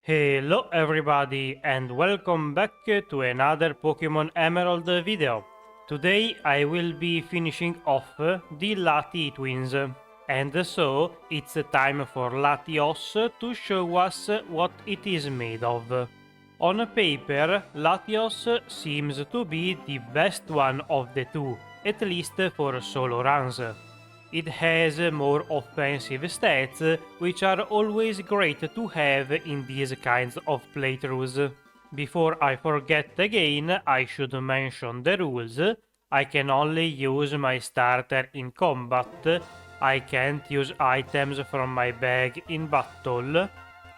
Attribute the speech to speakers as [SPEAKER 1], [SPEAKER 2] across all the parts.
[SPEAKER 1] Hello everybody and welcome back to another Pokémon Emerald video. Today I will be finishing off the Lati twins. And so it's time for Latios to show us what it is made of. On paper, Latios seems to be the best one of the two, at least for solo runs. It has more offensive stats, which are always great to have in these kinds of playthroughs. Before I forget again, I should mention the rules. I can only use my starter in combat, I can't use items from my bag in battle,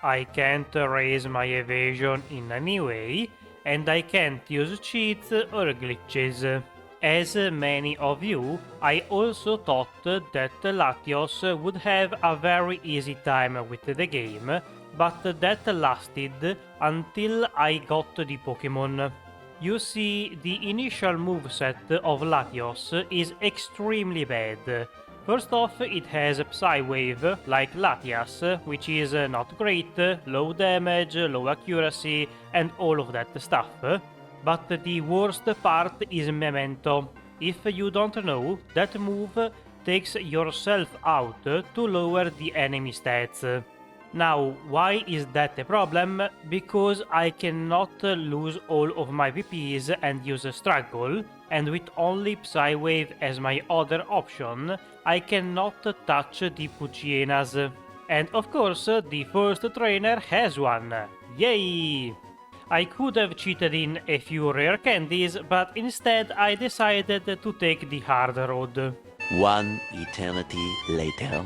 [SPEAKER 1] I can't raise my evasion in any way, and I can't use cheats or glitches. As many of you, I also thought that Latios would have a very easy time with the game, but that lasted until I got the Pokémon. You see, the initial moveset of Latios is extremely bad. First off, it has Psy-Wave, like Latias, which is not great, low damage, low accuracy, and all of that stuff. But the worst part is Memento. If you don't know, that move takes yourself out to lower the enemy stats. Now, why is that a problem? Because I cannot lose all of my VPs and use Struggle, and with only Psy-Wave as my other option, I cannot touch the Puchienas. And of course, the first trainer has one. Yay! I could have cheated in a few rare candies, but instead I decided to take the hard road.
[SPEAKER 2] One eternity later.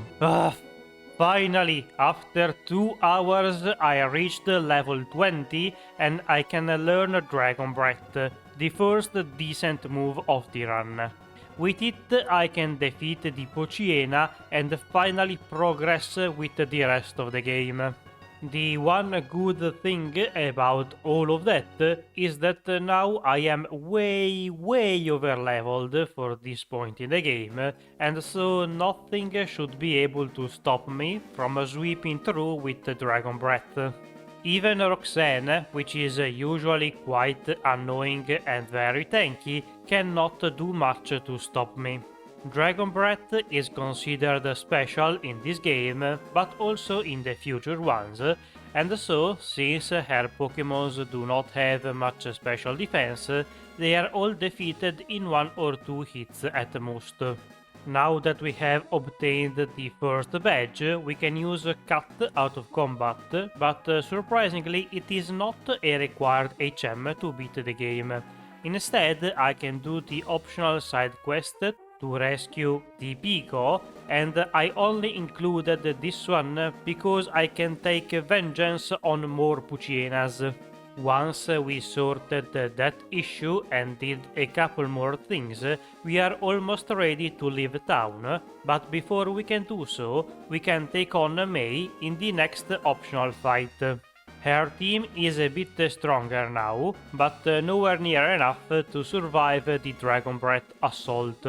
[SPEAKER 1] Finally, after 2 hours I reached level 20 and I can learn Dragon Breath, the first decent move of the run. With it I can defeat the Pochiena and finally progress with the rest of the game. The one good thing about all of that is that now I am way over leveled for this point in the game, and so nothing should be able to stop me from sweeping through with Dragon Breath. Even Roxanne, which is usually quite annoying and very tanky, cannot do much to stop me. Dragon Breath is considered special in this game, but also in the future ones, and so, since her Pokémons do not have much special defense, they are all defeated in 1 or 2 hits at most. Now that we have obtained the first badge, we can use Cut out of combat, but surprisingly it is not a required HM to beat the game. Instead, I can do the optional side quest to rescue the Pico, and I only included this one because I can take vengeance on more Puchienas. Once we sorted that issue and did a couple more things, we are almost ready to leave town, but before we can do so, we can take on May in the next optional fight. Her team is a bit stronger now, but nowhere near enough to survive the Dragon Breath assault.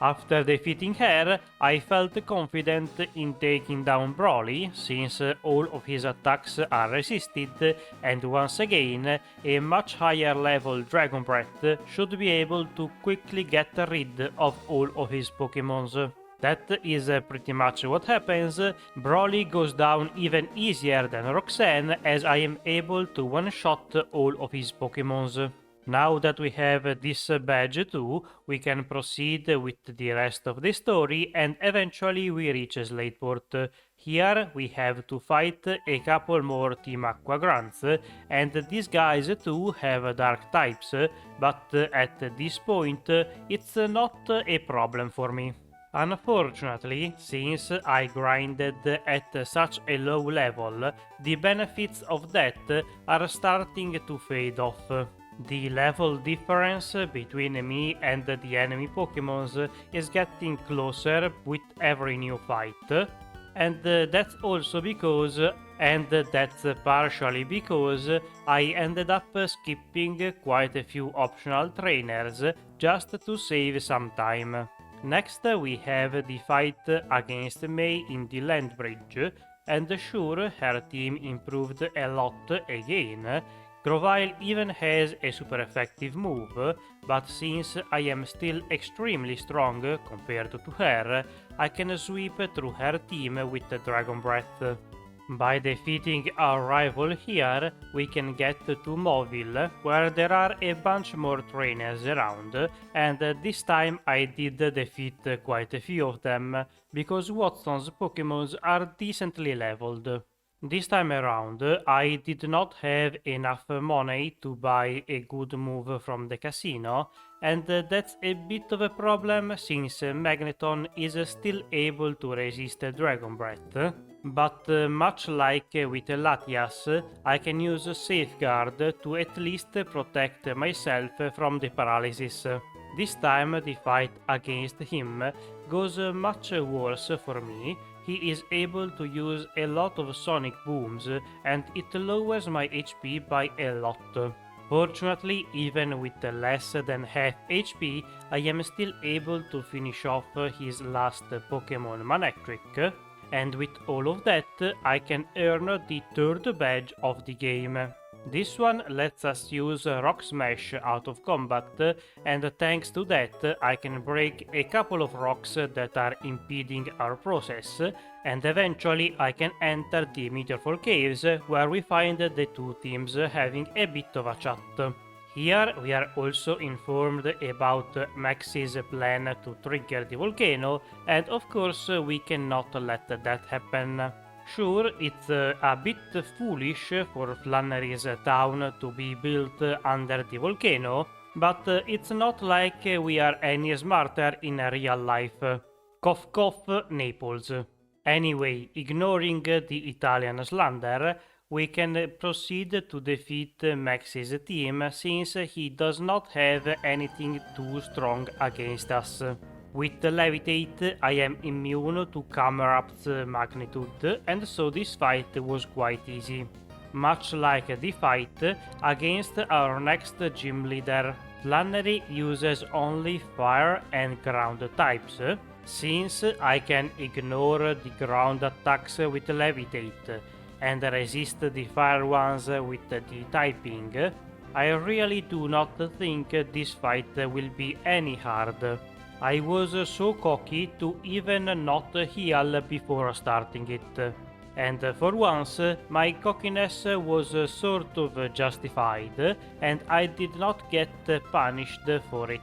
[SPEAKER 1] After defeating her, I felt confident in taking down Brawly, since all of his attacks are resisted, and once again, a much higher level Dragon Breath should be able to quickly get rid of all of his Pokémons. That is pretty much what happens. Brawly goes down even easier than Roxanne, as I am able to one-shot all of his Pokémons. Now that we have this badge too, we can proceed with the rest of the story and eventually we reach Slateport. Here we have to fight a couple more Team Aqua Grunts, and these guys too have dark types, but at this point it's not a problem for me. Unfortunately, since I grinded at such a low level, the benefits of that are starting to fade off. The level difference between me and the enemy Pokémons is getting closer with every new fight, and that's partially because I ended up skipping quite a few optional trainers just to save some time. Next we have the fight against May in the land bridge. and sure, her team improved a lot again. Grovyle even has a super effective move, but since I am still extremely strong compared to her, I can sweep through her team with the Dragon Breath. By defeating our rival here, we can get to Mobile, where there are a bunch more trainers around, and this time I did defeat quite a few of them, because Watson's Pokémons are decently leveled. This time around, I did not have enough money to buy a good move from the casino, and that's a bit of a problem since Magneton is still able to resist Dragon Breath. But much like with Latias, I can use Safeguard to at least protect myself from the paralysis. This time the fight against him goes much worse for me. He is able to use a lot of sonic booms and it lowers my HP by a lot. Fortunately, even with less than half HP, I am still able to finish off his last Pokémon Manectric, and with all of that, I can earn the third badge of the game. This one lets us use Rock Smash out of combat, and thanks to that I can break a couple of rocks that are impeding our process, and eventually I can enter the Meteorfall Caves, where we find the two teams having a bit of a chat. Here we are also informed about Max's plan to trigger the volcano, and of course we cannot let that happen. Sure, it's a bit foolish for Flannery's town to be built under the volcano, but it's not like we are any smarter in real life. Cough cough, Naples. Anyway, ignoring the Italian slander, we can proceed to defeat Max's team since he does not have anything too strong against us. With Levitate, I am immune to Camerupt's magnitude, and so this fight was quite easy. Much like the fight against our next gym leader, Flannery uses only fire and ground types. Since I can ignore the ground attacks with Levitate and resist the fire ones with the typing, I really do not think this fight will be any hard. I was so cocky to even not heal before starting it, and for once my cockiness was sort of justified and I did not get punished for it.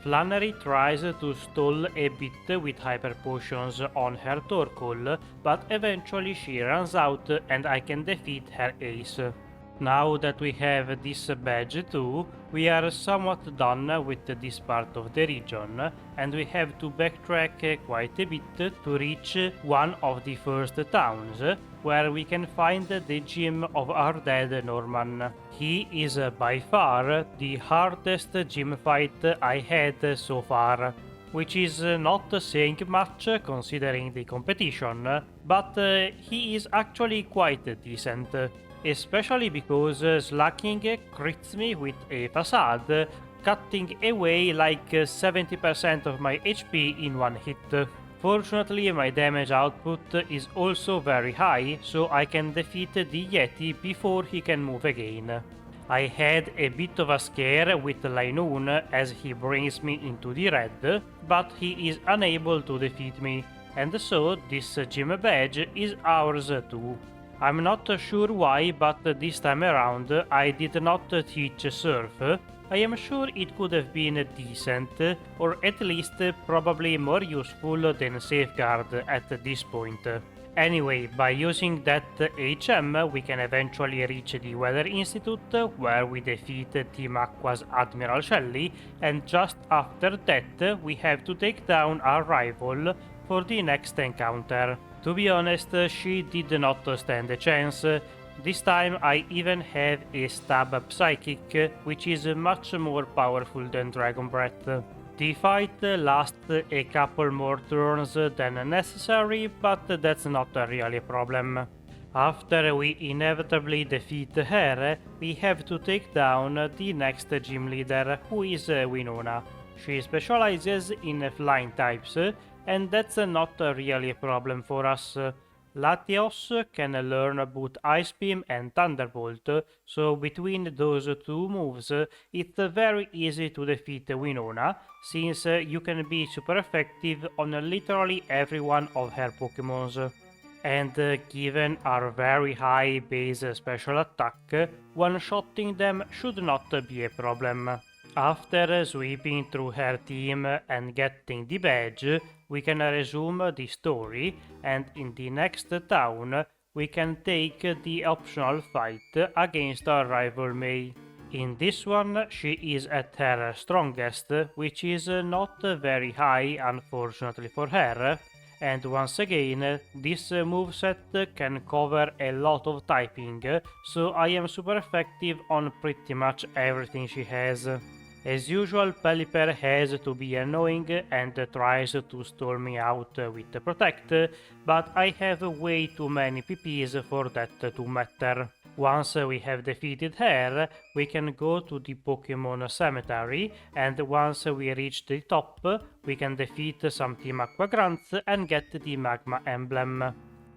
[SPEAKER 1] Flannery tries to stall a bit with hyper potions on her Torkoal, but eventually she runs out and I can defeat her ace. Now that we have this badge too, we are somewhat done with this part of the region, and we have to backtrack quite a bit to reach one of the first towns, where we can find the gym of our dad Norman. He is by far the hardest gym fight I had so far, which is not saying much considering the competition, but he is actually quite decent. Especially because slacking crits me with a facade, cutting away like 70% of my HP in one hit. Fortunately, my damage output is also very high, so I can defeat the Yeti before he can move again. I had a bit of a scare with Linoon as he brings me into the red, but he is unable to defeat me, and so this gym badge is ours too. I'm not sure why, but this time around I did not teach Surf. I am sure it could have been decent, or at least probably more useful than Safeguard at this point. Anyway, by using that HM we can eventually reach the Weather Institute, where we defeat Team Aqua's Admiral Shelley, and just after that we have to take down our rival for the next encounter. To be honest, she did not stand a chance. This time I even have a stab psychic, which is much more powerful than Dragon Breath. The fight lasts a couple more turns than necessary, but that's not really a problem. After we inevitably defeat her, we have to take down the next gym leader, who is Winona. She specializes in flying types, and that's not really a problem for us. Latios can learn both Ice Beam and Thunderbolt, so between those two moves, it's very easy to defeat Winona, since you can be super effective on literally every one of her Pokémons. And given our very high base special attack, one-shotting them should not be a problem. After sweeping through her team and getting the badge, we can resume the story, and in the next town, we can take the optional fight against our rival May. In this one, she is at her strongest, which is not very high unfortunately for her, and once again, this moveset can cover a lot of typing, so I am super effective on pretty much everything she has. As usual, Pelipper has to be annoying and tries to stall me out with Protect, but I have way too many PPs for that to matter. Once we have defeated her, we can go to the Pokémon Cemetery, and once we reach the top, we can defeat some Team Aqua Grunts and get the Magma Emblem.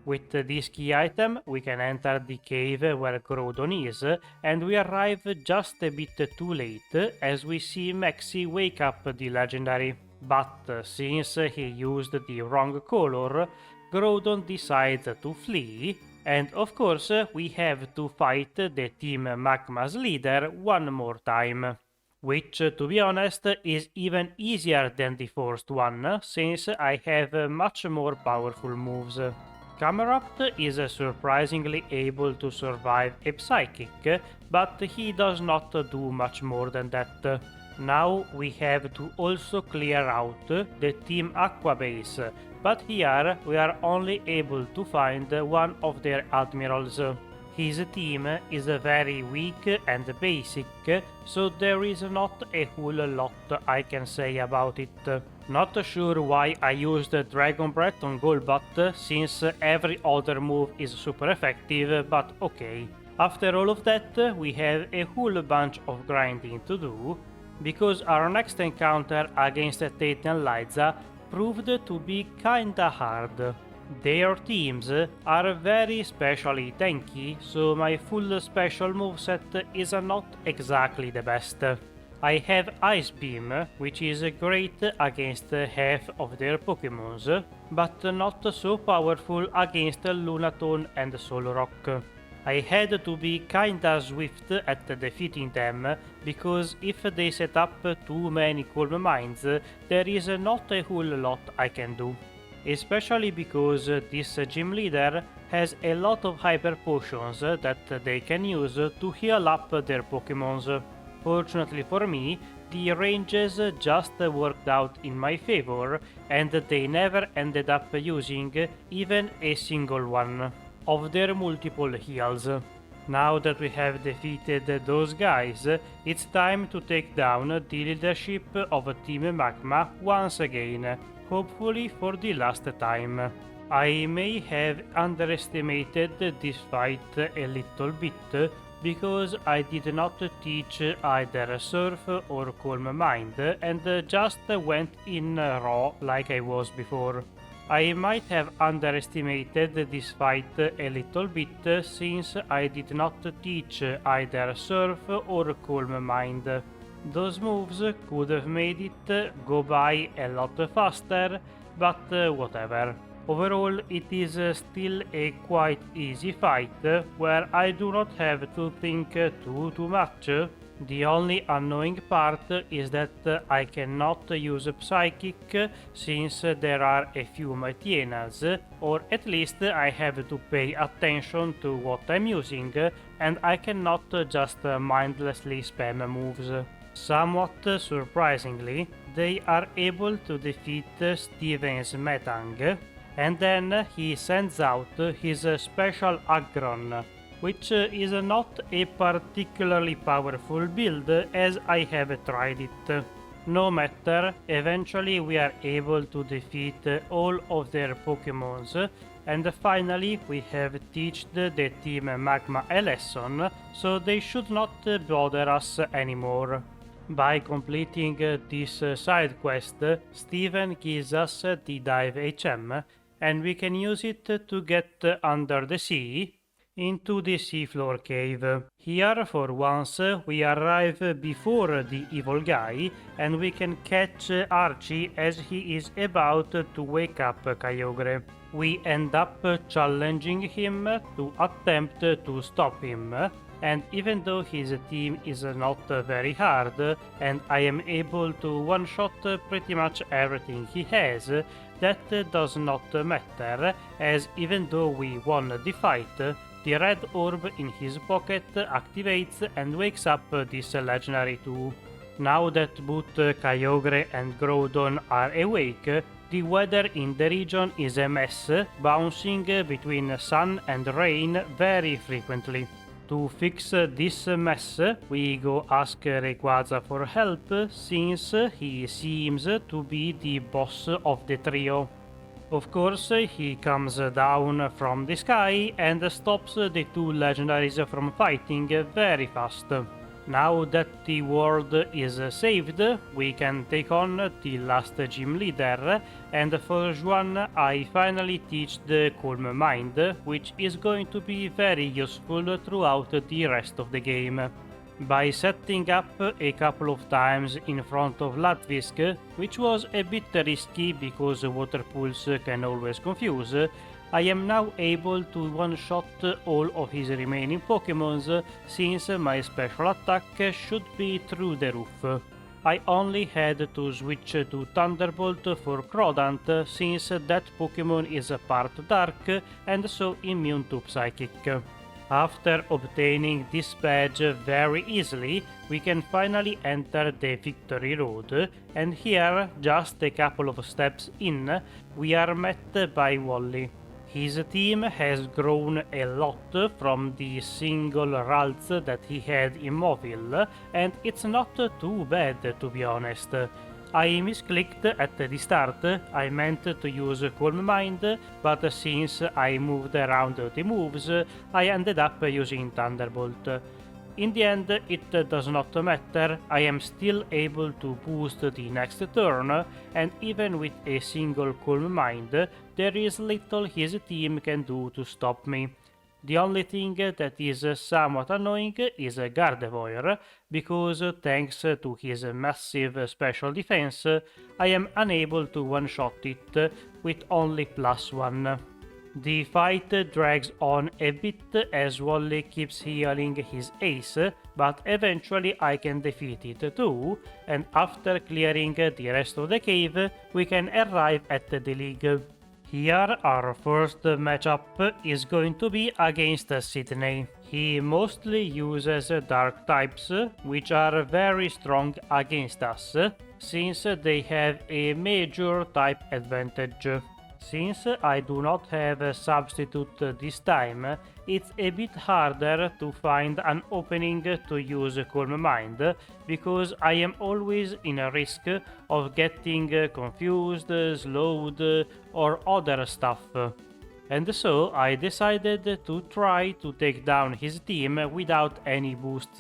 [SPEAKER 1] With this key item, we can enter the cave where Groudon is, and we arrive just a bit too late as we see Maxie wake up the legendary. But since he used the wrong color, Groudon decides to flee, and of course we have to fight the Team Magma's leader one more time. Which, to be honest, is even easier than the first one, since I have much more powerful moves. Camerupt is surprisingly able to survive a Psychic, but he does not do much more than that. Now we have to also clear out the Team Aqua base, but here we are only able to find one of their admirals. His team is very weak and basic, so there is not a whole lot I can say about it. Not sure why I used Dragon Breath on Golbat, since every other move is super effective, but okay. After all of that, we have a whole bunch of grinding to do, because our next encounter against Tate and Liza proved to be kinda hard. Their teams are very specially tanky, so my full special moveset is not exactly the best. I have Ice Beam, which is great against half of their Pokémons, but not so powerful against Lunatone and Solrock. I had to be kinda swift at defeating them, because if they set up too many Calm Minds, there is not a whole lot I can do. Especially because this gym leader has a lot of hyper potions that they can use to heal up their Pokémons. Fortunately for me, the ranges just worked out in my favor, and they never ended up using even a single one of their multiple heals. Now that we have defeated those guys, it's time to take down the leadership of Team Magma once again, hopefully for the last time. I may have underestimated this fight a little bit, because I did not teach either Surf or Calm Mind, and just went in raw like I was before. I might have underestimated this fight a little bit, since I did not teach either Surf or Calm Mind. Those moves could have made it go by a lot faster, but whatever. Overall, it is still a quite easy fight, where I do not have to think too much. The only annoying part is that I cannot use Psychic, since there are a few Maitienas, or at least I have to pay attention to what I'm using, and I cannot just mindlessly spam moves. Somewhat surprisingly, they are able to defeat Steven's Metang, and then he sends out his special Aggron, which is not a particularly powerful build, as I have tried it. No matter, eventually we are able to defeat all of their Pokémons, and finally we have taught the Team Magma a lesson, so they should not bother us anymore. By completing this side quest, Steven gives us the Dive HM, and we can use it to get under the sea into the seafloor cave. Here, for once, we arrive before the evil guy, and we can catch Archie as he is about to wake up Kyogre. We end up challenging him to attempt to stop him, and even though his team is not very hard, and I am able to one-shot pretty much everything he has, that does not matter, as even though we won the fight, the red orb in his pocket activates and wakes up this legendary too. Now that both Kyogre and Groudon are awake, the weather in the region is a mess, bouncing between sun and rain very frequently. To fix this mess, we go ask Rayquaza for help, since he seems to be the boss of the trio. Of course, he comes down from the sky and stops the two legendaries from fighting very fast. Now that the world is saved, we can take on the last gym leader, and for Juan I finally teach the Calm Mind, which is going to be very useful throughout the rest of the game. By setting up a couple of times in front of Latvisk, which was a bit risky because water pools can always confuse, I am now able to one-shot all of his remaining Pokémons, since my special attack should be through the roof. I only had to switch to Thunderbolt for Crodant, since that Pokémon is part Dark and so immune to Psychic. After obtaining this badge very easily, we can finally enter the Victory Road, and here, just a couple of steps in, we are met by Wally. His team has grown a lot from the single Ralts that he had in Mobile, and it's not too bad, to be honest. I misclicked at the start. I meant to use Calm Mind, but since I moved around the moves, I ended up using Thunderbolt. In the end, it does not matter. I am still able to boost the next turn, and even with a single Calm Mind, there is little his team can do to stop me. The only thing that is somewhat annoying is Gardevoir, because thanks to his massive special defense, I am unable to one-shot it with only +1. The fight drags on a bit as Wally keeps healing his ace, but eventually I can defeat it too, and after clearing the rest of the cave, we can arrive at the league. Here, our first matchup is going to be against Sidney. He mostly uses dark types, which are very strong against us, since they have a major type advantage. Since I do not have a substitute this time, it's a bit harder to find an opening to use Calm Mind, because I am always in a risk of getting confused, slowed, or other stuff. And so I decided to try to take down his team without any boosts.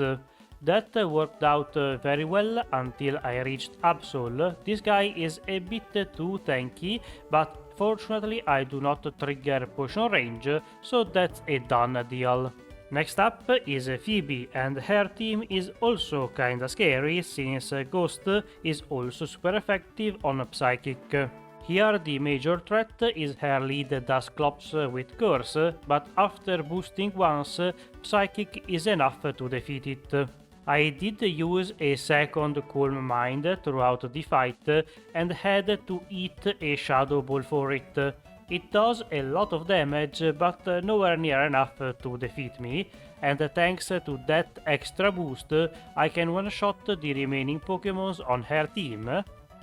[SPEAKER 1] That worked out very well until I reached Absol. This guy is a bit too tanky, but fortunately I do not trigger potion range, so that's a done deal. Next up is Phoebe, and her team is also kinda scary since Ghost is also super effective on Psychic. Here the major threat is her lead Dusclops with Curse, but after boosting once, Psychic is enough to defeat it. I did use a second Calm Mind throughout the fight and had to eat a Shadow Ball for it. It does a lot of damage, but nowhere near enough to defeat me, and thanks to that extra boost, I can one-shot the remaining Pokémons on her team,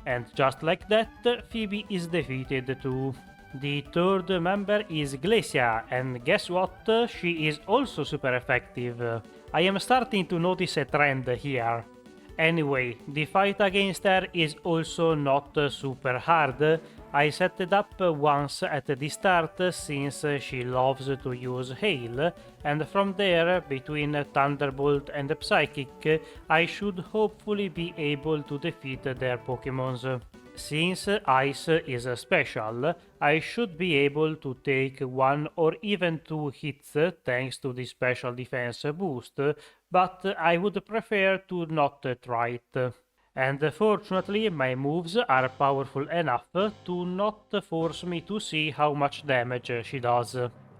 [SPEAKER 1] and just like that, Phoebe is defeated too. The third member is Glacia, and guess what? She is also super effective. I am starting to notice a trend here. Anyway, the fight against her is also not super hard. I set it up once at the start since she loves to use Hail, and from there, between Thunderbolt and Psychic, I should hopefully be able to defeat their Pokémons. Since Ice is special, I should be able to take 1 or even 2 hits thanks to the special defense boost, but I would prefer to not try it. And fortunately my moves are powerful enough to not force me to see how much damage she does.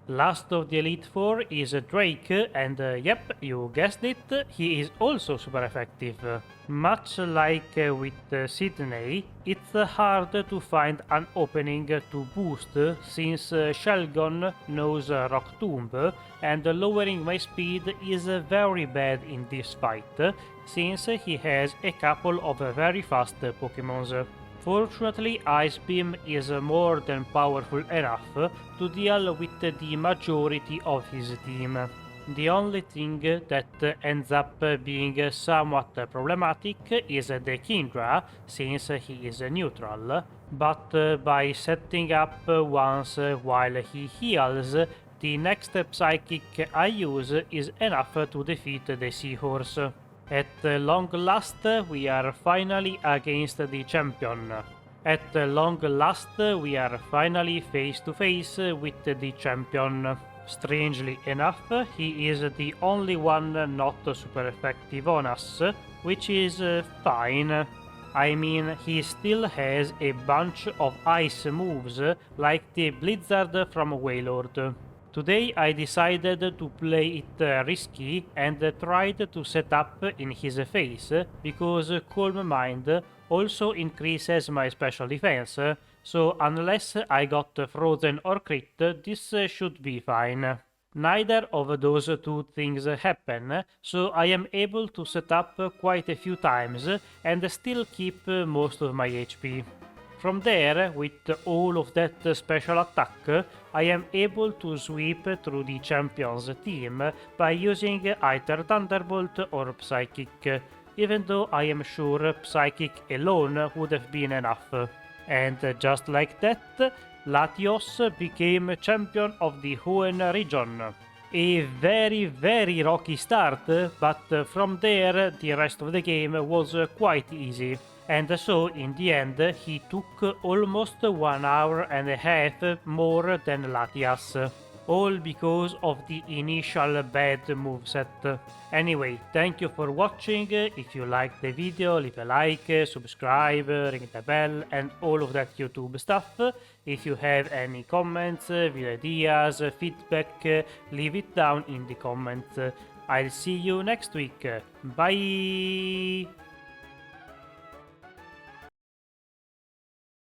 [SPEAKER 1] Last of the Elite Four is Drake, and yep, you guessed it, he is also super effective. Much like with Sidney, it's hard to find an opening to boost since Shelgon knows Rock Tomb, and lowering my speed is very bad in this fight, since he has a couple of very fast Pokémons. Fortunately, Ice Beam is more than powerful enough to deal with the majority of his team. The only thing that ends up being somewhat problematic is the Kindra, since he is neutral, but by setting up once while he heals, the next Psychic I use is enough to defeat the Seahorse. At long last, we are finally against the champion. At long last, we are finally face to face with the champion. Strangely enough, he is the only one not super effective on us, which is fine. I mean, he still has a bunch of ice moves, like the Blizzard from Wailord. Today I decided to play it risky and tried to set up in his face, because Calm Mind also increases my special defense, so unless I got frozen or crit, this should be fine. Neither of those two things happen, so I am able to set up quite a few times and still keep most of my HP. From there, with all of that special attack, I am able to sweep through the champion's team by using either Thunderbolt or Psychic, even though I am sure Psychic alone would have been enough. And just like that, Latios became champion of the Hoenn region. A very rocky start, but from there the rest of the game was quite easy. And so in the end he took almost 1 hour and a half more than Latias. All because of the initial bad moveset. Anyway, thank you for watching. If you liked the video, leave a like, subscribe, ring the bell, and all of that YouTube stuff. If you have any comments, video ideas, feedback, leave it down in the comments. I'll see you next week. Bye!